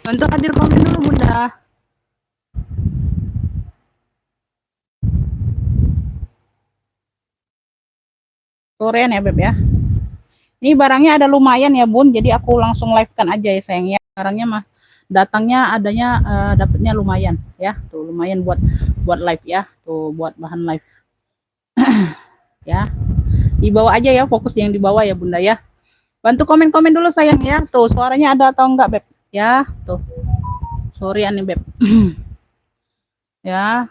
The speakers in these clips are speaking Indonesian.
Untuk hadir komen dulu Bunda. Sorean ya Beb ya. Ini barangnya ada lumayan ya Bun, jadi aku langsung live kan aja ya sayang ya. Barangnya mah datangnya adanya dapatnya lumayan ya. Tuh lumayan buat live ya. Tuh buat bahan live. Ya. Dibawa aja ya, fokus yang dibawa ya Bunda ya. Bantu komen-komen dulu sayang ya. Tuh suaranya ada atau enggak Beb? Ya, tuh. Sorean nih Beb. Ya.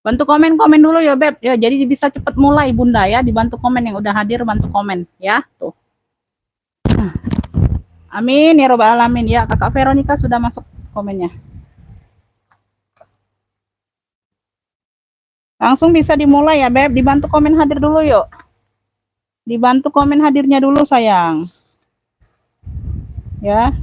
Bantu komen-komen dulu ya Beb. Ya, jadi bisa cepat mulai Bunda ya. Dibantu komen yang udah hadir, bantu komen ya. Tuh. Amin ya robbal alamin ya. Kakak Veronica sudah masuk komennya. Langsung bisa dimulai ya Beb. Dibantu komen hadir dulu yuk. Dibantu komen hadirnya dulu sayang. Ya.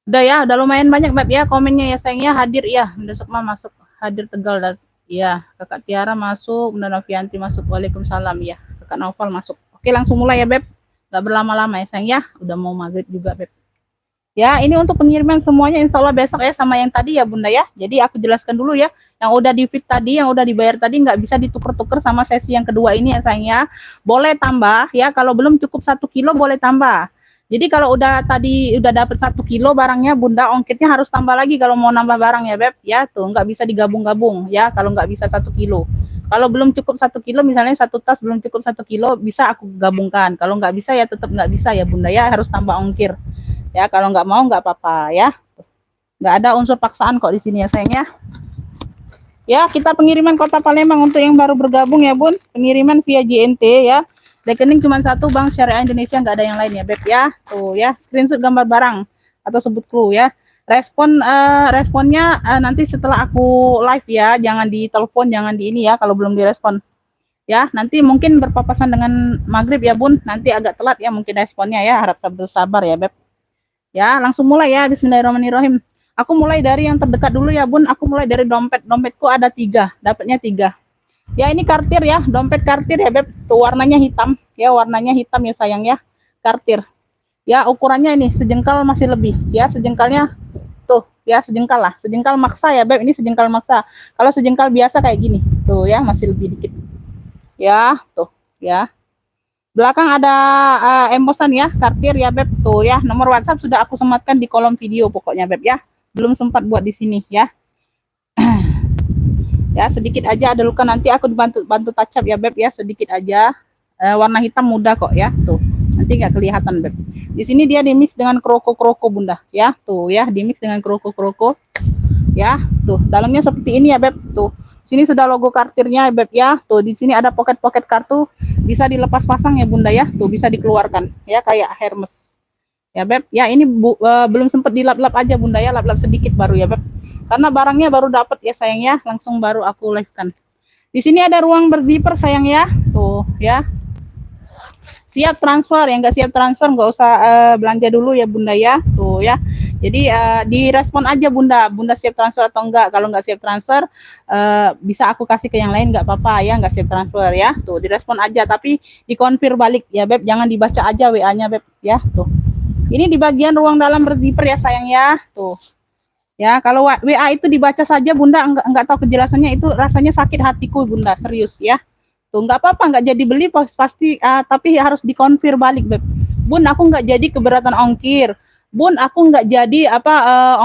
Udah ya, udah lumayan banyak Beb ya komennya ya sayangnya hadir ya. Bunda Sukma masuk, hadir Tegal dan ya, Kakak Tiara masuk, Bunda Novianti masuk. Waalaikumsalam ya. Kakak Novel masuk. Oke, langsung mulai ya Beb. Gak berlama-lama ya sayang ya. Udah mau maghrib juga Beb. Ya, ini untuk pengiriman semuanya insya Allah besok ya sama yang tadi ya Bunda ya. Jadi aku jelaskan dulu ya. Yang udah di feed tadi, yang udah dibayar tadi nggak bisa dituker-tuker sama sesi yang kedua ini ya sayangnya. Boleh tambah ya, kalau belum cukup 1 kilo boleh tambah. Jadi kalau udah tadi udah dapat 1 kilo barangnya Bunda, ongkirnya harus tambah lagi kalau mau nambah barang ya Beb. Ya tuh nggak bisa digabung-gabung ya kalau nggak bisa 1 kilo. Kalau belum cukup 1 kilo, misalnya satu tas belum cukup 1 kilo, bisa aku gabungkan. Kalau nggak bisa ya tetap nggak bisa ya Bunda ya, harus tambah ongkir. Ya kalau nggak mau nggak apa-apa ya. Nggak ada unsur paksaan kok di sini ya sayang ya. Ya kita pengiriman Kota Palembang untuk yang baru bergabung ya Bun. Pengiriman via JNT ya. Rekening cuma satu, Bank Syariah Indonesia, nggak ada yang lain ya Beb ya. Tuh ya, screenshot gambar barang atau sebut kru ya. Responnya nanti setelah aku live ya, jangan di telepon, jangan di ini ya kalau belum direspon. Ya, nanti mungkin berpapasan dengan maghrib ya Bun. Nanti agak telat ya mungkin responnya ya, harap bersabar ya Beb. Ya, langsung mulai ya. Bismillahirrahmanirrahim. Aku mulai dari yang terdekat dulu ya Bun. Aku mulai dari dompet. Dompetku ada 3, dapatnya 3. Ya ini kartir ya, dompet kartir ya Beb. Tuh warnanya hitam, ya warnanya hitam ya sayang ya, kartir. Ya ukurannya ini sejengkal masih lebih, ya sejengkalnya tuh ya sejengkal lah, sejengkal maksa ya Beb. Ini sejengkal maksa. Kalau sejengkal biasa kayak gini, tuh ya masih lebih dikit. Ya tuh ya. Belakang ada embosan ya, kartir ya Beb. Tuh ya, nomor WhatsApp sudah aku sematkan di kolom video pokoknya Beb ya. Belum sempat buat di sini ya. Ya sedikit aja ada luka, nanti aku bantu touch up ya Beb ya, sedikit aja. Warna hitam mudah kok ya, tuh. Nanti nggak kelihatan Beb. Di sini dia dimix dengan kroko-kroko Bunda ya, tuh ya, dimix dengan kroko-kroko. Ya, tuh dalamnya seperti ini ya Beb, tuh. Sini sudah logo kartirnya Beb ya. Tuh di sini ada pocket-pocket kartu, bisa dilepas pasang ya Bunda ya. Tuh bisa dikeluarkan ya kayak Hermes. Ya Beb, ya ini belum sempat dilap-lap aja Bunda ya, lap-lap sedikit baru ya Beb. Karena barangnya baru dapat ya sayang ya, langsung baru aku live-kan. Di sini ada ruang berzipper sayang ya. Tuh ya. Siap transfer, yang nggak siap transfer nggak usah belanja dulu ya Bunda ya. Tuh ya. Jadi direspon aja Bunda, Bunda siap transfer atau enggak. Kalau nggak siap transfer bisa aku kasih ke yang lain nggak apa-apa ya, nggak siap transfer ya. Tuh direspon aja, tapi dikonfir balik ya Beb, jangan dibaca aja WA-nya Beb ya. Tuh. Ini di bagian ruang dalam berzipper ya sayang ya. Tuh. Ya, kalau WA itu dibaca saja Bunda enggak tahu kejelasannya, itu rasanya sakit hatiku Bunda, serius ya. Tuh enggak apa-apa, enggak jadi beli pasti tapi harus dikonfir balik Beb. Bun, aku enggak jadi keberatan ongkir. Bun, aku nggak jadi apa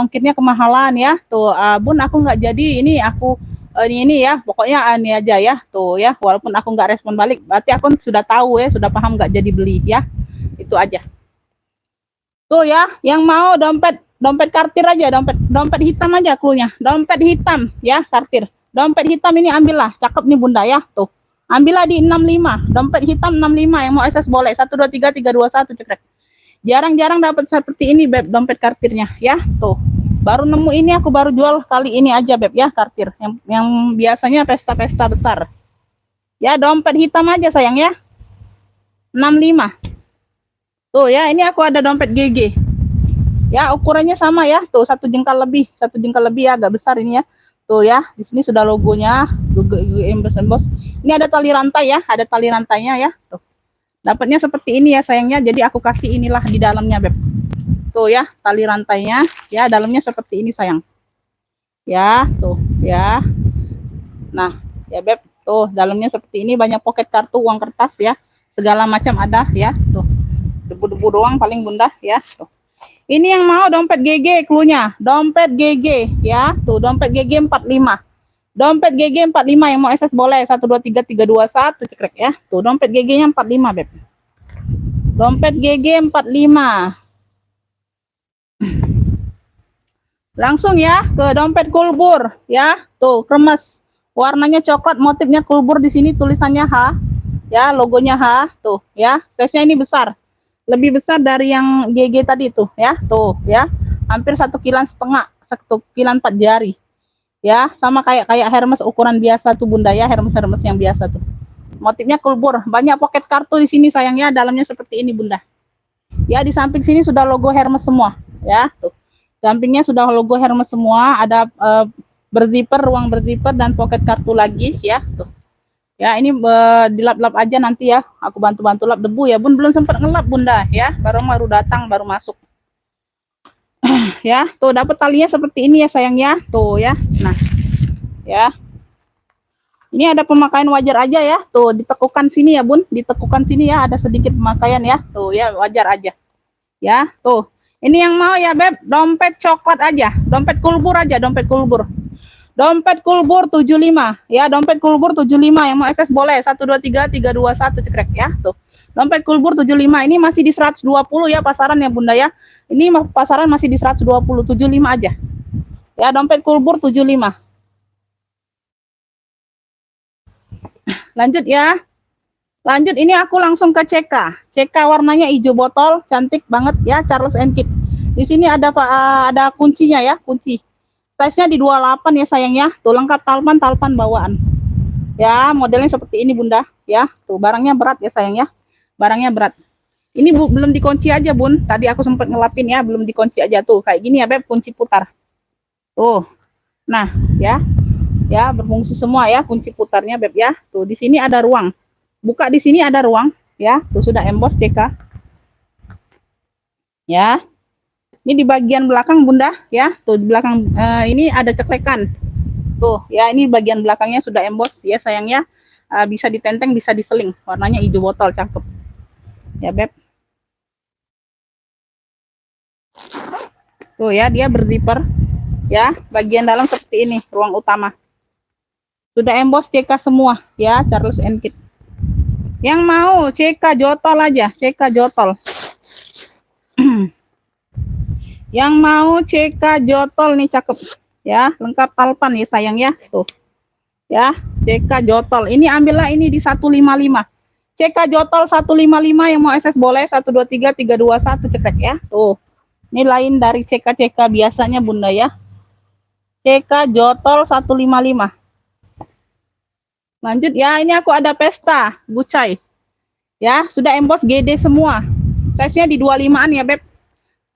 ongkirnya kemahalan ya. Tuh, Bun, aku nggak jadi ini aku ini ya, pokoknya ini aja ya. Tuh ya, walaupun aku nggak respon balik, berarti aku sudah tahu ya, sudah paham nggak jadi beli ya. Itu aja. Tuh ya, yang mau dompet dompet kartir aja, dompet dompet hitam aja klunya. Dompet hitam ya, kartir. Dompet hitam ini ambillah, cakep nih Bunda ya. Tuh. Ambillah di 65, dompet hitam 65 yang mau SS boleh. 123 321 cekrek. Jarang-jarang dapat seperti ini Beb, dompet kartirnya ya. Tuh. Baru nemu ini, aku baru jual kali ini aja Beb ya, kartir. Yang biasanya pesta-pesta besar. Ya, dompet hitam aja sayang ya. 65. Tuh ya, ini aku ada dompet GG. Ya, ukurannya sama ya. Tuh, satu jengkal lebih ya, agak besar ini ya. Tuh ya, di sini sudah logonya, logo emboss. Ini ada tali rantai ya, ada tali rantainya ya. Tuh. Dapatnya seperti ini ya sayangnya. Jadi aku kasih inilah di dalamnya Beb. Tuh ya, tali rantainya ya, dalamnya seperti ini sayang. Ya, tuh ya. Nah, ya Beb, tuh dalamnya seperti ini, banyak pocket kartu, uang kertas ya. Segala macam ada ya. Tuh. Debu-debu doang paling Bunda ya. Tuh. Ini yang mau dompet GG klunya, dompet GG ya. Tuh, dompet GG 45. Dompet GG 45 yang mau SS boleh. 123 321 cekrek ya. Tuh, dompet GG-nya 45, Beb. Dompet GG 45. Langsung ya ke dompet kulbur ya. Tuh, kremes. Warnanya coklat, motifnya kulbur, di sini tulisannya H. Ya, logonya H. Tuh, ya. Size-nya ini besar. Lebih besar dari yang GG tadi tuh ya. Tuh ya, hampir 1,5 kilan, 1 kilan 4 jari ya, sama kayak Hermes ukuran biasa tuh Bunda ya, Hermes yang biasa tuh. Motifnya kulbur, banyak pocket kartu di sini sayangnya, dalamnya seperti ini Bunda ya. Di samping sini sudah logo Hermes semua ya. Tuh, sampingnya sudah logo Hermes semua, ada berzipper, ruang berzipper, dan pocket kartu lagi ya. Tuh ya, ini dilap-lap aja nanti ya. Aku bantu-bantu lap debu ya Bun, belum sempat ngelap Bunda ya. Baru datang, baru masuk. Ya, tuh dapat talinya seperti ini ya sayang ya. Tuh ya. Nah, ya. Ini ada pemakaian wajar aja ya. Tuh, ditekukan sini ya Bun, ditekukan sini ya, ada sedikit pemakaian ya. Tuh ya, wajar aja. Ya, tuh. Ini yang mau ya Beb, dompet coklat aja, dompet kulbur aja, dompet kulbur. Dompet kulbur 75 ya, dompet kulbur 75 yang mau SS boleh. 123 321 cekrek ya. Tuh, dompet kulbur 75 ini masih di 120 ya pasaran ya Bunda ya. Ini pasaran masih di 120, 75 aja ya, dompet kulbur 75. Lanjut ya, lanjut. Ini aku langsung ke CK warnanya hijau botol, cantik banget ya, Charles & Kit. Di sini ada kuncinya ya, kunci. Size-nya di 28 ya sayang ya. Tuh, lengkap talpan bawaan. Ya, modelnya seperti ini Bunda ya. Tuh, barangnya berat ya sayang ya. Barangnya berat. Ini belum dikunci aja Bun. Tadi aku sempat ngelapin ya, belum dikunci aja tuh. Kayak gini ya Beb, kunci putar. Tuh. Nah, ya. Ya, berfungsi semua ya kunci putarnya Beb ya. Tuh, di sini ada ruang. Buka di sini ada ruang ya. Tuh, sudah emboss CK. Ya. Ini di bagian belakang Bunda ya. Tuh, di belakang ini ada ceklekan. Tuh ya, ini bagian belakangnya sudah emboss ya sayangnya. Bisa ditenteng, bisa diseling. Warnanya hijau botol, cakep ya Beb. Tuh ya, dia berzipper ya. Bagian dalam seperti ini, ruang utama. Sudah emboss CK semua ya, Charles & Kit. Yang mau CK jotol aja, CK jotol. Yang mau CK jotol nih, cakep ya, lengkap talpan ya sayang ya. Tuh ya, CK jotol ini ambillah ini di 155. CK jotol 155 yang mau SS boleh. 123 321 cekrek ya. Tuh, ini lain dari CK biasanya Bunda ya. CK jotol 155. Lanjut ya, ini aku ada pesta Gucai ya, sudah emboss GD semua. Size-nya di 25an ya Beb.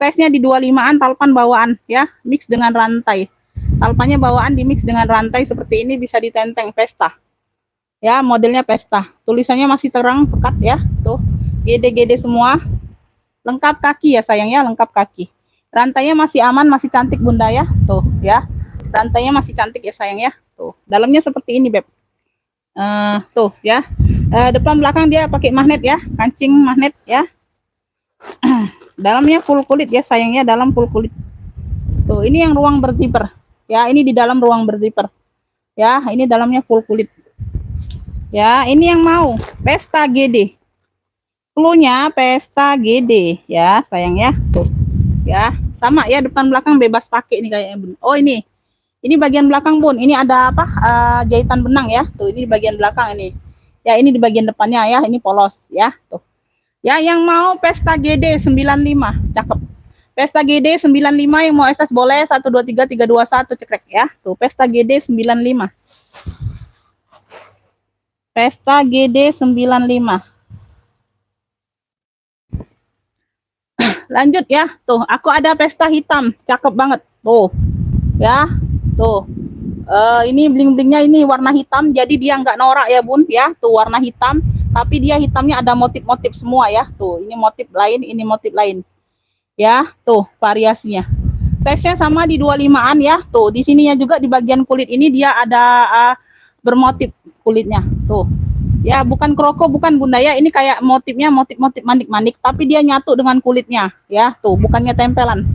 Size-nya di 25an, talpan bawaan ya, mix dengan rantai. Talpannya bawaan di mix dengan rantai seperti ini, bisa ditenteng pesta. Ya, modelnya pesta. Tulisannya masih terang pekat ya. Tuh, GD semua. Lengkap kaki ya sayangnya, lengkap kaki. Rantainya masih aman, masih cantik Bunda ya. Tuh ya. Rantainya masih cantik ya sayang ya. Tuh, dalamnya seperti ini Beb. Tuh ya. Depan belakang dia pakai magnet ya, kancing magnet ya. Dalamnya full kulit ya sayangnya, dalam full kulit. Tuh, ini yang ruang berzipper. Ya, ini di dalam ruang berzipper. Ya, ini dalamnya full kulit. Ya, ini yang mau Pesta GD. Cluenya Pesta GD ya, sayang ya. Tuh. Ya, sama ya, depan belakang bebas pakai ini kayaknya, Bun. Oh, ini. Ini bagian belakang, Bun. Ini ada apa? Jahitan benang ya. Tuh, ini di bagian belakang ini. Ya, ini di bagian depannya ya, ini polos ya. Tuh. Ya, yang mau Pesta GD 95, cakep. Pesta GD 95 yang mau SS boleh 123321 cekrek ya. Tuh, Pesta GD 95. Pesta GD 95. Lanjut ya. Tuh, aku ada pesta hitam, cakep banget. Tuh. Ya. Tuh. Ini bling-blingnya ini warna hitam, jadi dia nggak norak ya, Bun ya. Tuh, warna hitam, tapi dia hitamnya ada motif-motif semua ya. Tuh, ini motif lain, ini motif lain. Ya, tuh variasinya. Size-nya sama di 25-an ya. Tuh, di sininya juga di bagian kulit ini dia ada bermotif kulitnya. Tuh. Ya, bukan kroko, bukan Bunda ya. Ini kayak motifnya motif-motif manik-manik, tapi dia nyatu dengan kulitnya ya. Tuh, bukannya tempelan.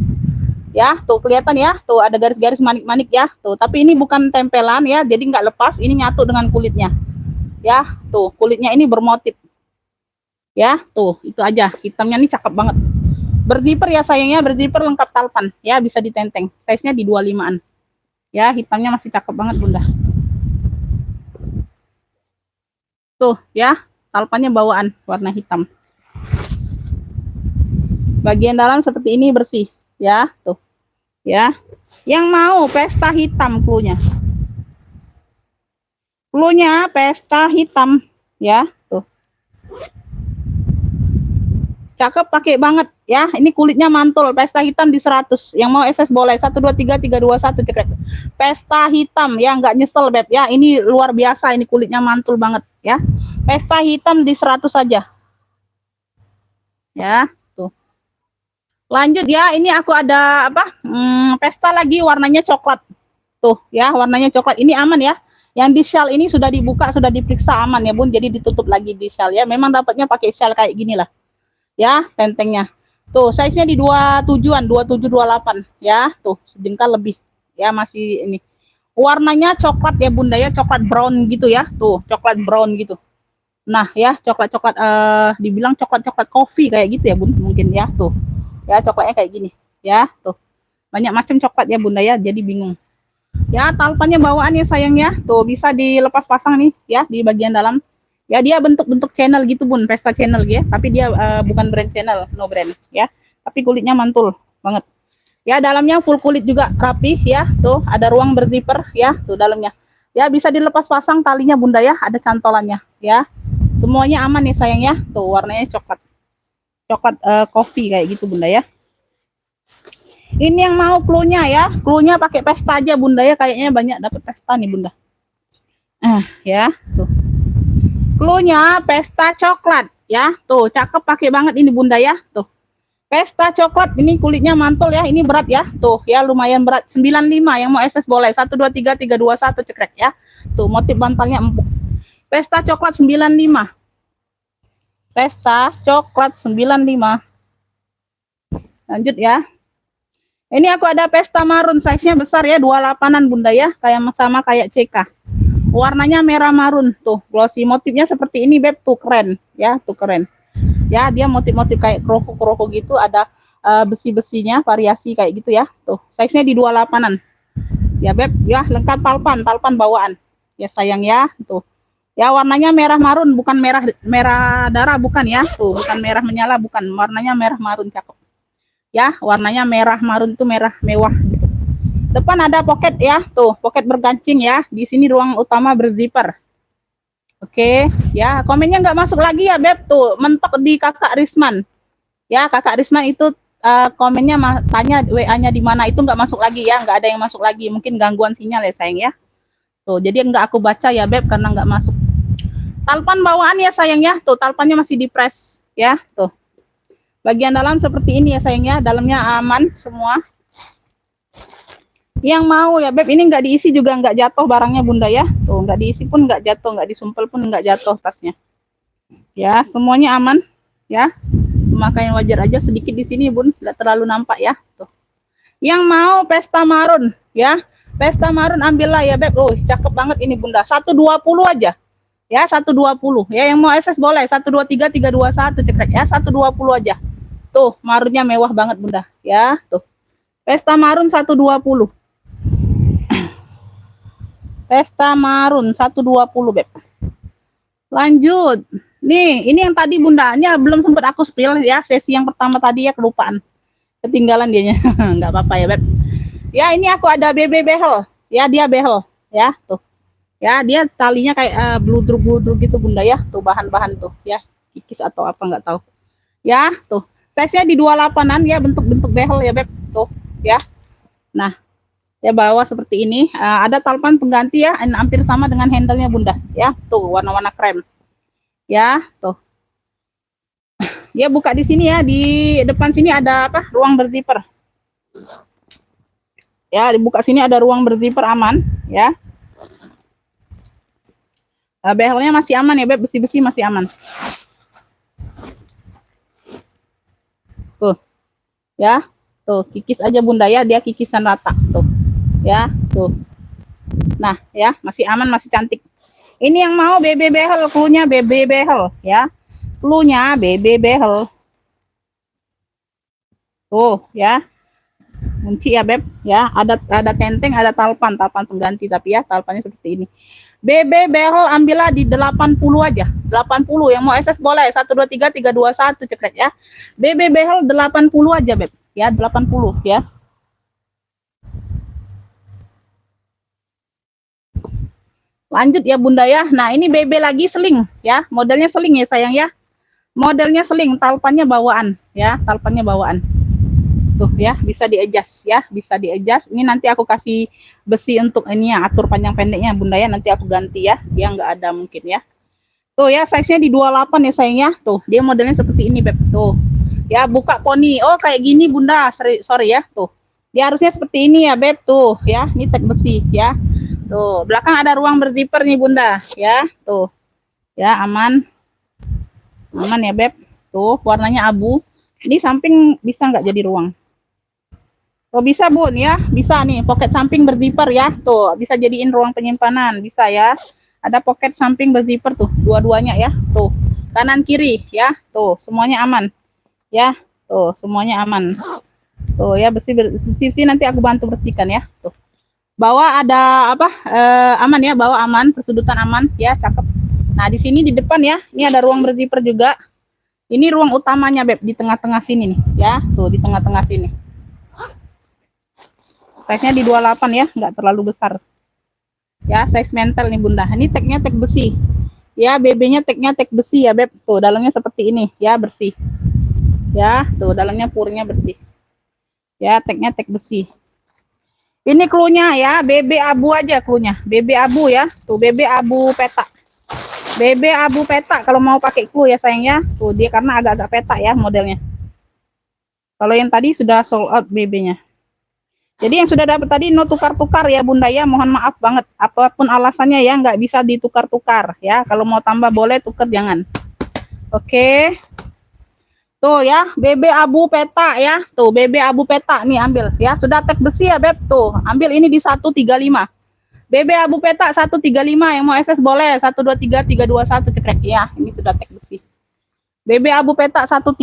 Ya, tuh kelihatan ya. Tuh ada garis-garis manik-manik ya. Tuh, tapi ini bukan tempelan ya, jadi nggak lepas, ini nyatu dengan kulitnya. Ya, tuh kulitnya ini bermotif. Ya, tuh itu aja. Hitamnya ini cakep banget. Berzipper ya sayangnya, berzipper lengkap talpan. Ya, bisa ditenteng. Size-nya di 25-an. Ya, hitamnya masih cakep banget, Bunda. Tuh ya, talpannya bawaan warna hitam. Bagian dalam seperti ini bersih ya. Tuh ya, yang mau pesta hitam cluenya pesta hitam ya. Tuh cakep, pakai banget ya. Ini kulitnya mantul, pesta hitam di 100. Yang mau SS boleh 123321 cekrek. Pesta hitam ya, nggak nyesel Beb ya. Ini luar biasa, ini kulitnya mantul banget ya. Pesta hitam di 100 saja ya. Tuh lanjut ya, ini aku ada apa, pesta lagi warnanya coklat. Tuh ya, warnanya coklat, ini aman ya. Yang di shell ini sudah dibuka, sudah diperiksa aman ya, Bun. Jadi ditutup lagi di shell ya. Memang dapatnya pakai shell kayak gini lah ya, tentengnya. Tuh size-nya di 27-an, 27 28 ya. Tuh sejengkal lebih ya, masih ini. Warnanya coklat ya, Bunda ya, coklat brown gitu ya. Tuh, coklat brown gitu. Nah, ya, coklat-coklat dibilang coklat-coklat kopi kayak gitu ya, Bun, mungkin ya. Tuh. Ya, coklatnya kayak gini ya. Tuh. Banyak macam coklat ya, Bunda ya, jadi bingung. Ya, talpannya bawaan ya sayang ya. Tuh, bisa dilepas pasang nih ya di bagian dalam. Ya, dia bentuk-bentuk channel gitu, Bun, pesta channel ya, tapi dia bukan brand channel, no brand ya. Tapi kulitnya mantul banget. Ya, dalamnya full kulit juga, rapi ya. Tuh, ada ruang berzipper ya, tuh dalamnya. Ya, bisa dilepas pasang talinya, Bunda ya, ada cantolannya ya. Semuanya aman ya sayang ya. Tuh, warnanya coklat. Coklat kopi kayak gitu, Bunda ya. Ini yang mau cluenya ya. Cluenya pakai pesta aja, Bunda ya. Kayaknya banyak dapat pesta nih, Bunda. Ya, tuh. Cluenya pesta coklat ya. Tuh, cakep, pakai banget ini, Bunda ya. Tuh. Pesta coklat, ini kulitnya mantul ya. Ini berat ya. Tuh, ya lumayan berat. 95, yang mau SS boleh 123321 cekrek ya. Tuh, motif bantalnya empuk. Pesta coklat 95. Pesta coklat 95. Lanjut ya. Ini aku ada pesta marun, size-nya besar ya, 28-an Bunda ya. Kayak sama kayak CK. Warnanya merah marun tuh, glossy, motifnya seperti ini Beb, tuh keren ya, tuh keren ya. Dia motif-motif kayak kroko-kroko gitu, ada besi-besinya, variasi kayak gitu ya. Tuh size-nya di 28-an ya Beb ya, lengkap talpan bawaan ya sayang ya. Tuh ya, warnanya merah marun, bukan merah darah, bukan ya. Tuh bukan merah menyala, bukan, warnanya merah marun, cakep ya. Warnanya merah marun tuh merah mewah gitu. Depan ada pocket ya, tuh pocket bergancing ya. Di sini ruang utama berzipper. Oke, ya komennya nggak masuk lagi ya Beb, tuh mentok di Kakak Risman. Ya Kakak Risman itu komennya tanya WA-nya di mana, itu nggak masuk lagi ya, nggak ada yang masuk lagi. Mungkin gangguan sinyal ya sayang ya. Tuh jadi nggak aku baca ya Beb karena nggak masuk. Talpan bawaan ya sayang ya, tuh talpannya masih dipres ya. Tuh bagian dalam seperti ini ya sayang ya, dalamnya aman semua. Yang mau ya Beb, ini nggak diisi juga nggak jatuh barangnya Bunda ya. Tuh nggak diisi pun nggak jatuh, nggak disumpel pun nggak jatuh tasnya. Ya semuanya aman ya. cuma kain wajar aja sedikit di sini bun, nggak terlalu nampak ya. Tuh. Yang mau pesta marun ya, pesta marun ambillah ya beb. Oh cakep banget ini bunda, 120 aja ya, 120 ya. Yang mau SS boleh 123 321 cekrek ya, 120 aja. Tuh marunnya mewah banget bunda ya. Tuh pesta marun 120, pesta marun 120 beb. Lanjut nih, ini yang tadi bundanya belum sempat aku spill ya, sesi yang pertama tadi ya, kelupaan, ketinggalan dianya. Nggak apa-apa ya beb ya. Ini aku ada BB behel ya, dia behel ya. Tuh ya, dia talinya kayak bludruk gitu bunda ya. Tuh bahan-bahan tuh ya, kikis atau apa nggak tahu ya. Tuh size-nya di 28an ya, bentuk-bentuk behel ya beb. Tuh ya, nah ya bawah seperti ini. Ada talpan pengganti ya, hampir sama dengan handle-nya bunda ya. Tuh warna-warna krem ya. Tuh dia buka di sini ya, di depan sini ada apa, ruang berzipper ya. Dibuka sini ada ruang berzipper, aman ya. Behelnya masih aman ya beb, besi-besi masih aman. Tuh ya, tuh kikis aja bunda ya, dia kikisan rata tuh ya. Tuh nah ya, masih aman, masih cantik. Ini yang mau BB behel, cluenya BB behel ya, cluenya BB behel. Tuh ya, kunci ya beb ya. Ada tenteng, ada talpan pengganti, tapi ya talpannya seperti ini. BB behel ambillah di 80 aja, 80. Yang mau SS boleh 123 321 cekrek ya. BB behel 80 aja beb ya, 80 ya. Lanjut ya bunda ya. Nah ini BB lagi seling ya, modelnya seling ya sayang ya, modelnya seling, talpannya bawaan ya, talpannya bawaan. Tuh ya, bisa di-adjust ya, bisa di-adjust. Ini nanti aku kasih besi untuk ini ya, atur panjang pendeknya bunda ya, nanti aku ganti ya, dia nggak ada mungkin ya. Tuh ya, size-nya di 28 ya sayang ya. Tuh dia modelnya seperti ini beb. Tuh ya, buka poni, oh kayak gini bunda, sorry ya. Tuh dia harusnya seperti ini ya beb. Tuh ya, ini tag besi ya. Tuh belakang ada ruang berzipper nih bunda ya. Tuh ya, aman, aman ya beb. Tuh warnanya abu. Ini samping bisa nggak jadi ruang? Oh bisa bun ya, bisa nih, pocket samping berzipper ya. Tuh bisa jadiin ruang penyimpanan, bisa ya. Ada pocket samping berzipper tuh, dua-duanya ya. Tuh kanan kiri ya. Tuh semuanya aman ya. Tuh semuanya aman. Tuh ya, bersih nanti aku bantu bersihkan ya. Tuh bawah ada apa, aman ya, bawah aman, persudutan aman ya, cakep. Nah di sini di depan ya, ini ada ruang berzipper juga. Ini ruang utamanya beb, di tengah-tengah sini nih ya. Tuh di tengah-tengah sini, size-nya di 28 ya, nggak terlalu besar ya. Size mental nih bunda. Ini tagnya tag besi ya, BB-nya tagnya tag besi ya beb. Tuh dalamnya seperti ini ya, bersih ya. Tuh dalamnya purnya bersih ya, tagnya tag besi. Ini cluenya ya, BB abu aja cluenya, BB abu ya. Tuh BB abu peta, BB abu peta kalau mau pakai clue ya sayang ya. Tuh dia karena agak-agak peta ya modelnya. Kalau yang tadi sudah sold out BB-nya. Jadi yang sudah dapat tadi no tukar-tukar ya bunda ya, mohon maaf banget. Apapun alasannya ya, nggak bisa ditukar-tukar ya. Kalau mau tambah boleh, tukar jangan. Oke. Tuh ya, BB abu peta ya. Tuh BB abu peta nih ambil ya. Sudah tag besi ya beb. Tuh ambil ini di 135. BB abu peta 135, yang mau SS boleh 123 321 cekrek ya. Ini sudah tag besi. BB abu peta 135.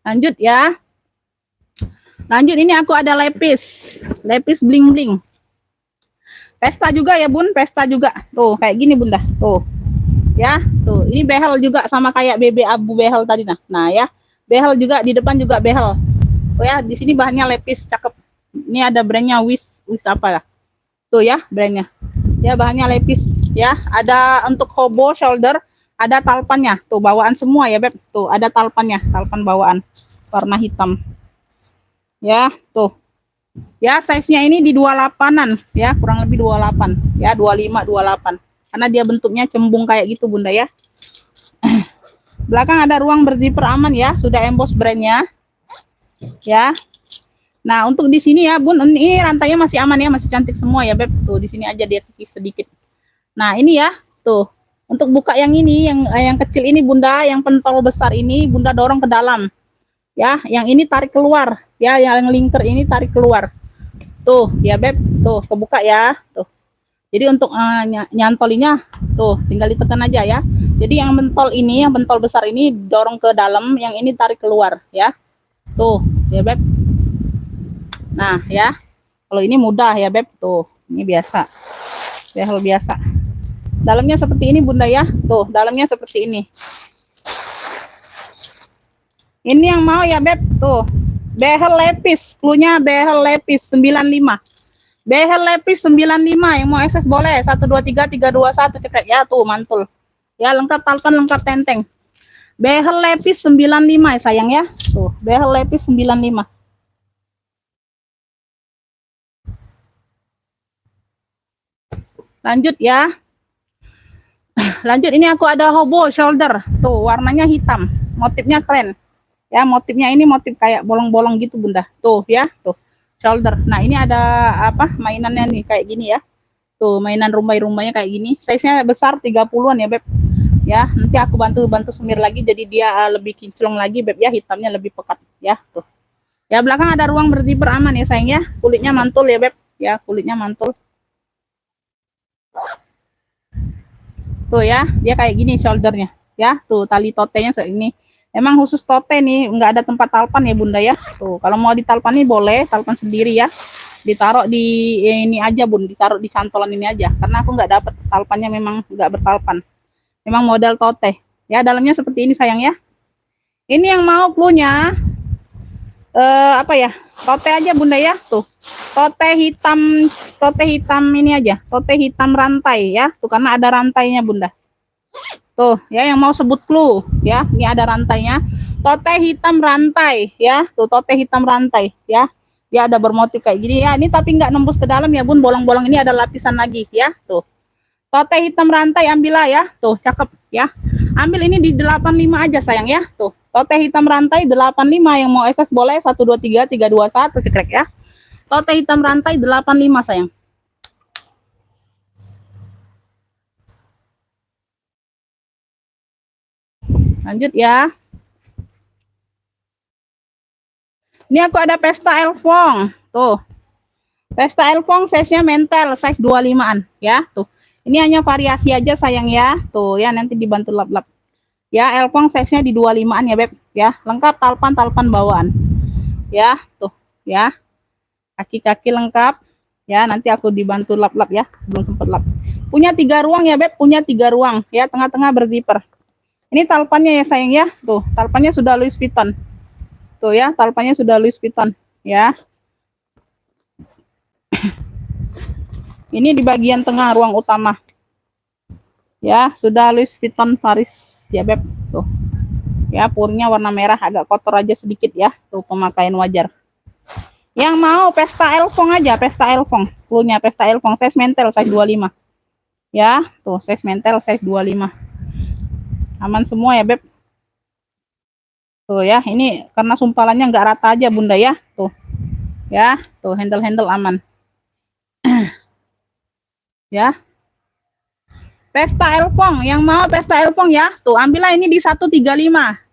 Lanjut ya. Lanjut, ini aku ada lepis bling bling. Pesta juga ya bun, pesta juga. Tuh kayak gini bunda. Tuh ya, tuh ini behel juga sama kayak BB abu behel tadi nah ya. Behel juga di depan juga behel. Oh ya, di sini bahannya lepis, cakep. Ini ada brandnya Wis apa lah. Tuh ya brandnya. Ya bahannya lepis ya. Ada untuk hobo shoulder, ada talpannya. Tuh bawaan semua ya beb. Tuh ada talpannya, talpan bawaan warna hitam. Ya, tuh. Ya, size-nya ini di 28-an ya, kurang lebih 28 ya, 25 28. Karena dia bentuknya cembung kayak gitu bunda ya. Belakang ada ruang berzipper aman ya, sudah emboss brandnya. Ya. Nah, untuk di sini ya, bun, ini rantainya masih aman ya, masih cantik semua ya, beb. Tuh di sini aja dia tipis sedikit. Nah, ini ya, tuh. Untuk buka yang ini, yang kecil ini Bunda, yang pentol besar ini Bunda dorong ke dalam. Ya, yang ini tarik keluar. Ya, yang lingkar ini tarik keluar. Tuh, ya Beb, tuh kebuka ya. Tuh. Jadi untuk nyantolinya tuh tinggal ditekan aja ya. Jadi yang pentol ini, yang pentol besar ini dorong ke dalam, yang ini tarik keluar ya. Tuh, ya Beb. Nah, ya. Kalau ini mudah ya Beb, tuh. Ini biasa. Behel biasa. Dalamnya seperti ini Bunda ya. Tuh, dalamnya seperti ini. Ini yang mau ya Beb, tuh. Behel lepis, klunya behel lepis 95. Behel lepis 95, yang mau SS boleh. 123 321 cekrek ya, tuh mantul. Ya, lengkap talpan, lengkap tenteng. Behel lepis 95 ya sayang ya. Tuh, behel lepis 95. Lanjut ya. Lanjut, ini aku ada hobo shoulder. Tuh, warnanya hitam. Motifnya keren. Ya, motifnya ini motif kayak bolong-bolong gitu Bunda. Tuh ya, tuh. Shoulder. Nah, ini ada apa? Mainannya nih kayak gini ya. Tuh, mainan rumbai-rumbainya kayak gini. Size-nya besar 30-an ya, Beb. Ya, nanti aku bantu semir lagi jadi dia lebih kinclong lagi, Beb ya. Hitamnya lebih pekat ya, tuh. Ya, belakang ada ruang berdiper aman ya, sayang ya. Kulitnya mantul ya, Beb. Ya, kulitnya mantul. Tuh ya, dia kayak gini shouldernya ya. Tuh tali totenya ini emang khusus tote nih, nggak ada tempat talpan ya Bunda ya. Tuh kalau mau ditalpan nih boleh, talpan sendiri ya, ditaruh di ini aja Bun, ditaruh di cantolan ini aja, karena aku nggak dapet talpannya, memang nggak bertalpan, memang model tote ya. Dalamnya seperti ini sayang ya. Ini yang mau cluenya apa ya, tote aja Bunda ya. Tuh tote hitam ini aja, tote hitam rantai ya. Tuh karena ada rantainya Bunda. Tuh ya, yang mau sebut clue ya, ini ada rantainya. Tote hitam rantai ya. Tuh tote hitam rantai ya. Dia ada bermotif kayak gini ya. Ini tapi nggak nembus ke dalam ya Bun. Bolong-bolong ini ada lapisan lagi ya. Tuh tote hitam rantai, ambillah ya. Tuh cakep ya. Ambil ini di 85 aja sayang ya. Tuh tote hitam rantai 85, yang mau SS boleh. 123 321 cekrek ya. Tote hitam rantai 85 sayang. Lanjut ya. Ini aku ada pesta elfong. Tuh. Pesta elfong size-nya mentel, size 25-an ya. Tuh. Ini hanya variasi aja sayang ya. Tuh ya, nanti dibantu lap-lap. Ya, elfong size-nya di 25-an ya, Beb. Ya, lengkap talpan bawaan. Ya, tuh ya. Kaki-kaki lengkap. Ya, nanti aku dibantu lap-lap ya, sebelum sempat lap. Punya 3 ruang ya, Beb. Punya 3 ruang ya, tengah-tengah berzipper. Ini talpannya ya sayang ya. Tuh, talpannya sudah Louis Vuitton. Tuh ya, talpannya sudah Louis Vuitton ya. Ini di bagian tengah ruang utama. Ya, sudah Louis Vuitton Paris ya, Beb. Tuh. Ya, purnya warna merah, agak kotor aja sedikit ya. Tuh pemakaian wajar. Yang mau pesta elfong aja, pesta elfong. Punya pesta elfong size mentel size 25. Ya, tuh size mentel size 25. Aman semua ya, Beb. Tuh ya, ini karena sumpalannya nggak rata aja Bunda ya. Tuh. Ya, tuh handle-handle aman. Ya. Pesta elfong, yang mau pesta elfong ya. Tuh, ambillah ini di 135.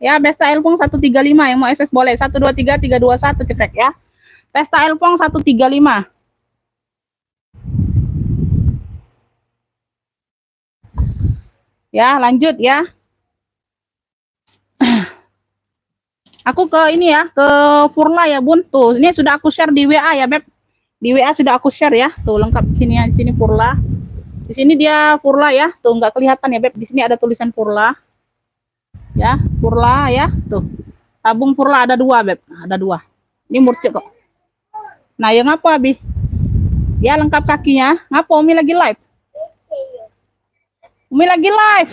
Ya, pesta elfong 135, yang mau SS boleh. 123 321 cekrek ya. Pesta elfong 135. Ya, lanjut ya. Aku ke ini ya, ke Furla ya Bun. Tuh, ini sudah aku share di WA ya, Beb. Di WA sudah aku share ya. Tuh, lengkap di sini ya, di sini Furla. Di sini dia Furla ya. Tuh, nggak kelihatan ya, Beb. Di sini ada tulisan Furla. Ya, Furla ya. Tuh. Tabung Furla ada 2, Beb. Ada 2. Ini murcik kok. Nah, yang apa, Abi? Ya, lengkap kakinya. Ngapa Umi lagi live? Umi lagi live.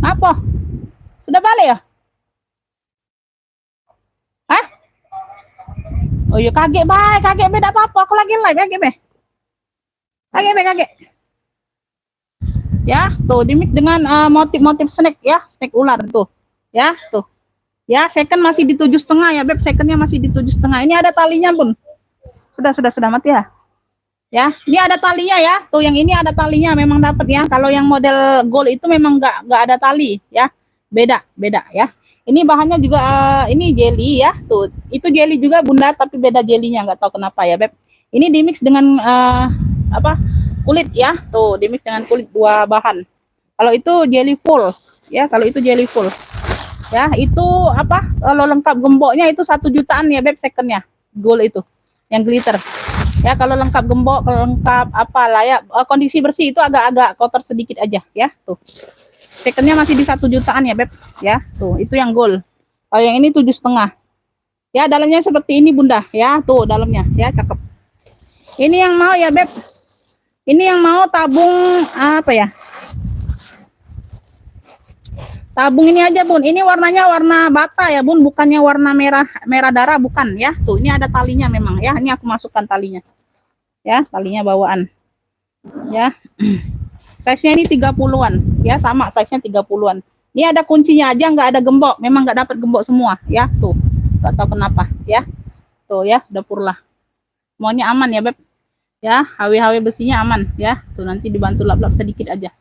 Ngapa? Sudah balik ya? Hah? Oh iya, kaget baik, kaget beda apa-apa. Aku lagi live, kaget be. Kaget. Ya, tuh dimix dengan motif-motif snake ya, snake ular tuh. Ya, tuh. Ya, second masih di 7,5 ya, Beb. Secondnya masih di 7,5. Ini ada talinya, Bun. Sudah mati ya. Ya, ini ada talinya ya. Tuh yang ini ada talinya memang dapat ya. Kalau yang model gold itu memang nggak ada tali ya. Beda, beda ya. Ini bahannya juga ini jelly ya. Tuh, itu jelly juga Bunda tapi beda jelinya nggak tahu kenapa ya, Beb. Ini dimix dengan apa? Kulit ya. Tuh, dimix dengan kulit dua bahan. Kalau itu jelly full ya, kalau itu jelly full. Ya, itu apa? Kalau lengkap gemboknya itu 1 jutaan ya, Beb, secondnya. Gold itu. Yang glitter. Ya, kalau lengkap gembok, kalau lengkap apalah ya, kondisi bersih itu agak-agak kotor sedikit aja ya. Tuh. Secondnya masih di 1 jutaan ya, Beb. Ya, tuh, itu yang gold. Kalau yang ini 7,5. Ya, dalamnya seperti ini, Bunda. Ya, tuh dalamnya. Ya, cakep. Ini yang mau ya, Beb. Ini yang mau tabung apa ya? Tabung ini aja, Bun. Ini warnanya warna bata ya, Bun. Bukannya warna merah darah, bukan ya. Tuh, ini ada talinya memang ya. Ini aku masukkan talinya. Ya, talinya bawaan. Ya. Size-nya ini 30-an. Ya, sama size-nya 30-an. Ini ada kuncinya aja, nggak ada gembok. Memang nggak dapat gembok semua. Ya, tuh. Nggak tahu kenapa. Ya. Tuh ya, sudah purlah. Semuanya aman ya, Beb. Ya, HW-HW besinya aman. Ya, tuh nanti dibantu lap-lap sedikit aja.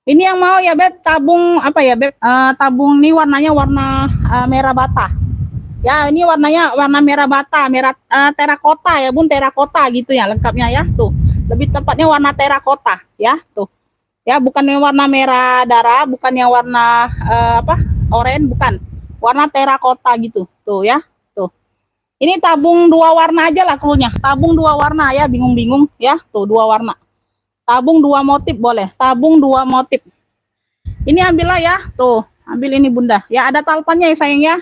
Ini yang mau ya, Beb, tabung apa ya, Beb? Tabung ini warnanya warna merah bata. Ya, ini warnanya warna merah bata, merah terakota ya, Bun, terakota gitu ya lengkapnya ya, tuh. Lebih tepatnya warna terakota ya, tuh. Ya, bukan yang warna merah darah, bukan yang warna apa? Oranye, bukan. Warna terakota gitu, tuh ya, tuh. Ini tabung 2 warna aja lah klunya. Tabung 2 warna ya, bingung-bingung ya, tuh 2 warna. Tabung 2 motif boleh, tabung 2 motif. Ini ambillah ya, tuh, ambil ini Bunda. Ya, ada talpannya ya sayang ya.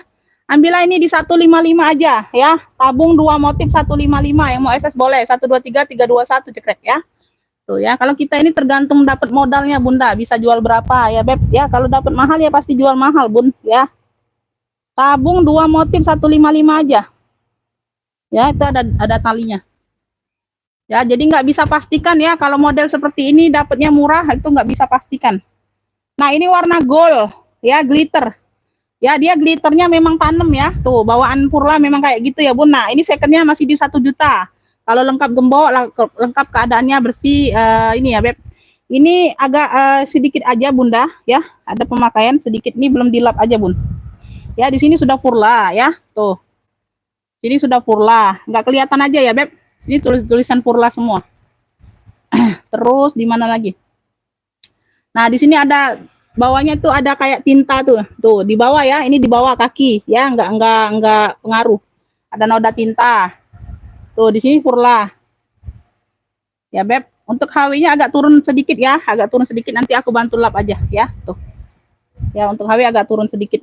Ambillah ini di 155 aja ya. Tabung 2 motif 155. Yang mau SS boleh 123 321 cekrek ya. Tuh ya, kalau kita ini tergantung dapat modalnya Bunda, bisa jual berapa ya, Beb. Ya, kalau dapat mahal ya pasti jual mahal, Bun, ya. Tabung 2 motif 155 aja. Ya, itu ada talinya. Ya, jadi nggak bisa pastikan ya kalau model seperti ini dapatnya murah itu nggak bisa pastikan. Nah, ini warna gold ya, glitter. Ya, dia glitternya memang panem ya. Tuh, bawaan Purla memang kayak gitu ya, Bun. Nah, ini secondnya masih di 1 juta. Kalau lengkap gembok, lengkap keadaannya bersih ini ya, Beb. Ini agak sedikit aja, Bunda, ya. Ada pemakaian sedikit nih belum dilap aja, Bun. Ya, di sini sudah Purla ya. Tuh. Sini sudah Purla. Nggak kelihatan aja ya, Beb. Ini tulisan Purla semua. Terus di mana lagi? Nah, di sini ada bawahnya tuh ada kayak tinta tuh. Tuh, di bawah ya. Ini di bawah kaki ya, enggak pengaruh. Ada noda tinta. Tuh, di sini Purla. Ya, Beb. Untuk HW-nya agak turun sedikit ya, agak turun sedikit nanti aku bantu lap aja ya. Tuh. Ya, untuk HW agak turun sedikit.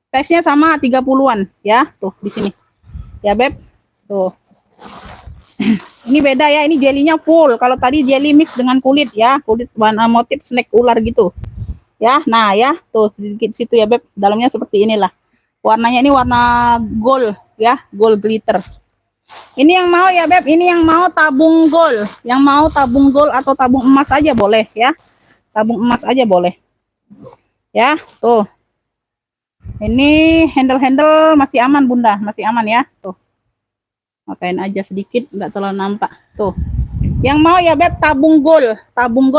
Size-nya sama 30-an ya. Tuh, di sini. Ya, Beb. Tuh. Ini beda ya, ini jelinya full. Kalau tadi jelly mix dengan kulit ya, kulit warna motif snake ular gitu. Ya, nah ya, tuh sedikit situ ya, Beb. Dalamnya seperti inilah. Warnanya ini warna gold ya, gold glitter. Ini yang mau ya, Beb, ini yang mau tabung gold. Yang mau tabung gold atau tabung emas aja boleh ya. Tabung emas aja boleh. Ya, tuh. Ini handle-handle masih aman, Bunda, masih aman ya. Tuh. Makain aja sedikit, nggak terlalu nampak. Tuh. Yang mau ya, Beb, tabung gold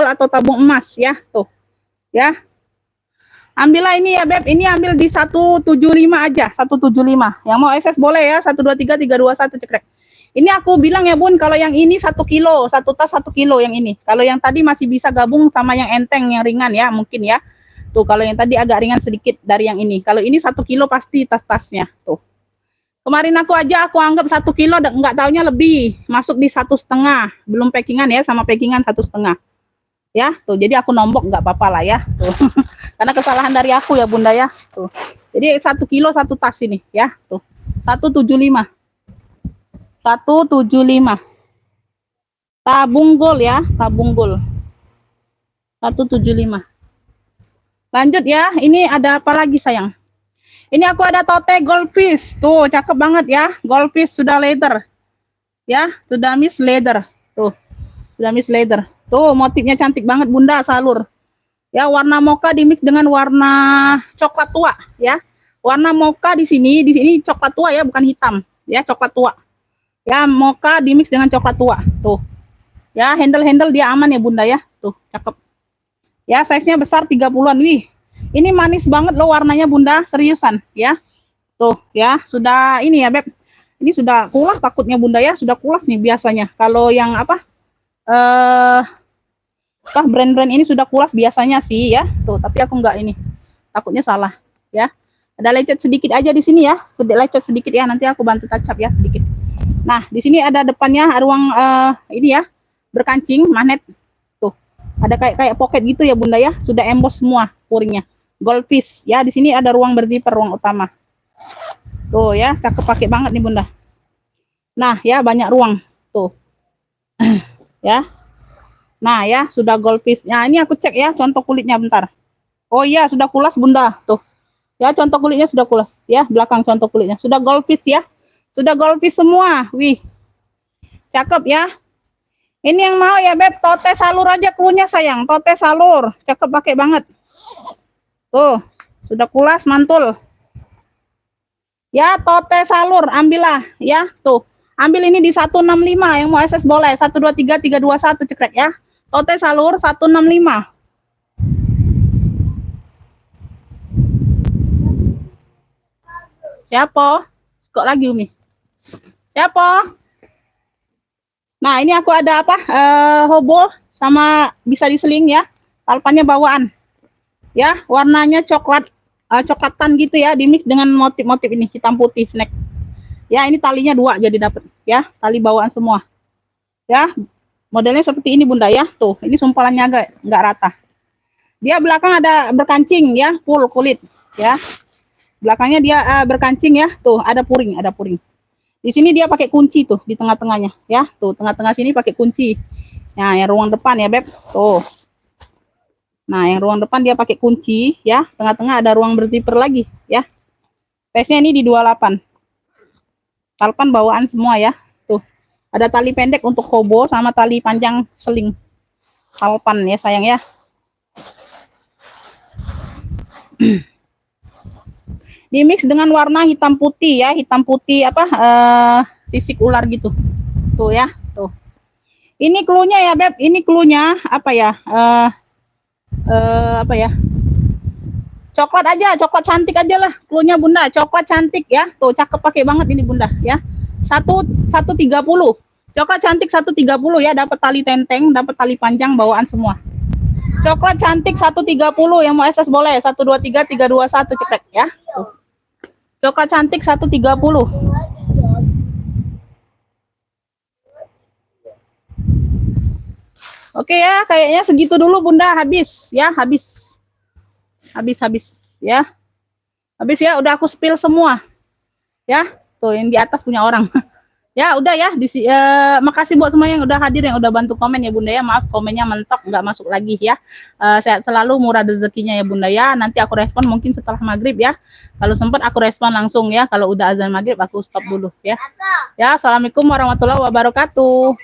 atau tabung emas ya. Tuh. Ya. Ambillah ini ya, Beb. Ini ambil di 175 aja, 175. Yang mau SS boleh ya, 123 321 cekrek. Ini aku bilang ya, Bun, kalau yang ini 1 kilo, 1 tas 1 kilo yang ini. Kalau yang tadi masih bisa gabung sama yang enteng, yang ringan ya, mungkin ya. Tuh, kalau yang tadi agak ringan sedikit dari yang ini. Kalau ini 1 kilo pasti tas-tasnya. Tuh. Kemarin aku anggap 1 kilo, nggak taunya lebih, masuk di 1,5, belum packingan ya, sama packingan 1,5. Ya, tuh, jadi aku nombok nggak apa-apa lah ya, tuh. Karena kesalahan dari aku ya, Bunda ya, tuh. Jadi 1 kilo 1 tas ini ya, tuh. 175. 175. Tabung gold ya, tabung gold. 175. Lanjut ya, ini ada apa lagi sayang? Ini aku ada tote goldfish. Tuh, cakep banget ya. Goldfish sudah leather. Ya, sudah miss leather. Tuh. Sudah miss leather. Tuh, motifnya cantik banget, Bunda, salur. Ya, warna mocha dimix dengan warna coklat tua, ya. Warna mocha di sini coklat tua ya, bukan hitam. Ya, coklat tua. Ya, mocha dimix dengan coklat tua. Tuh. Ya, handle dia aman ya Bunda ya. Tuh, cakep. Ya, size-nya besar 30-an. Wih. Ini manis banget loh warnanya Bunda, seriusan ya. Tuh, ya, sudah ini ya, Beb. Ini sudah kulas takutnya Bunda ya, sudah kulas nih biasanya. Kalau yang apa? Brand-brand ini sudah kulas biasanya sih ya. Tuh, tapi aku enggak ini. Takutnya salah ya. Ada lecet sedikit aja di sini ya. Lecet sedikit ya, nanti aku bantu touch up ya sedikit. Nah, di sini ada depannya ruang ini ya, berkancing magnet. Tuh, ada kayak pocket gitu ya Bunda ya. Sudah emboss semua puringnya. Goldfish ya, di sini ada ruang berzipper, ruang utama. Tuh ya, cakep pakai banget nih Bunda. Nah, ya banyak ruang. Tuh. Ya. Nah, ya sudah goldfish. Nah, ini aku cek ya contoh kulitnya bentar. Oh iya, sudah kulas Bunda. Tuh. Ya, contoh kulitnya sudah kulas ya, belakang contoh kulitnya. Sudah goldfish ya. Sudah goldfish semua. Wih. Cakep ya. Ini yang mau ya, Beb, tote salur aja klunya sayang. Tote salur. Cakep pakai banget. Tuh, sudah kulas mantul. Ya, tote salur ambillah ya. Tuh. Ambil ini di 165 yang mau SS boleh. 123 321 cekrek ya. Tote salur 165. Siapa? Kok lagi Umi? Siapa? Nah, ini aku ada apa? Hobo sama bisa diseling ya. Talpannya bawaan. Ya, warnanya coklat coklatan gitu ya, dimix dengan motif-motif ini hitam putih snack. Ya, ini talinya 2 jadi dapat ya, tali bawaan semua. Ya, modelnya seperti ini Bunda ya. Tuh, ini sumpalannya enggak rata. Dia belakang ada berkancing ya, full kulit ya. Belakangnya dia berkancing ya. Tuh, ada puring. Di sini dia pakai kunci tuh di tengah-tengahnya ya. Tuh, tengah-tengah sini pakai kunci. Nah, yang ruang depan ya, Beb. Tuh. Nah, yang ruang depan dia pakai kunci ya. Tengah-tengah ada ruang berzipper lagi ya. Size-nya ini di 28. Talpan bawaan semua ya. Tuh. Ada tali pendek untuk hobo sama tali panjang seling. Talpan ya sayang ya. Di mix dengan warna hitam putih ya, hitam putih apa sisik ular gitu. Tuh ya, tuh. Ini cluenya ya, Beb. Ini cluenya apa ya? Apa ya? Coklat aja, coklat cantik aja lah. Cluenya Bunda, coklat cantik ya. Tuh, cakep pakai banget ini Bunda ya. 130. Coklat cantik 130 ya, dapat tali tenteng, dapat tali panjang bawaan semua. Coklat cantik 130 yang mau SS boleh. 123 321 cekrek ya. Tuh. Coklat cantik 130. Oke ya, kayaknya segitu dulu Bunda, habis ya, habis ya. Habis ya, udah aku spill semua. Ya, tuh yang di atas punya orang. Ya udah ya, makasih buat semua yang udah hadir, yang udah bantu komen ya Bunda ya. Maaf komennya mentok nggak masuk lagi ya. Sehat selalu, murah rezekinya ya Bunda ya. Nanti aku respon mungkin setelah maghrib ya. Kalau sempat aku respon langsung ya. Kalau udah azan maghrib aku stop dulu ya. Ya, assalamualaikum warahmatullahi wabarakatuh.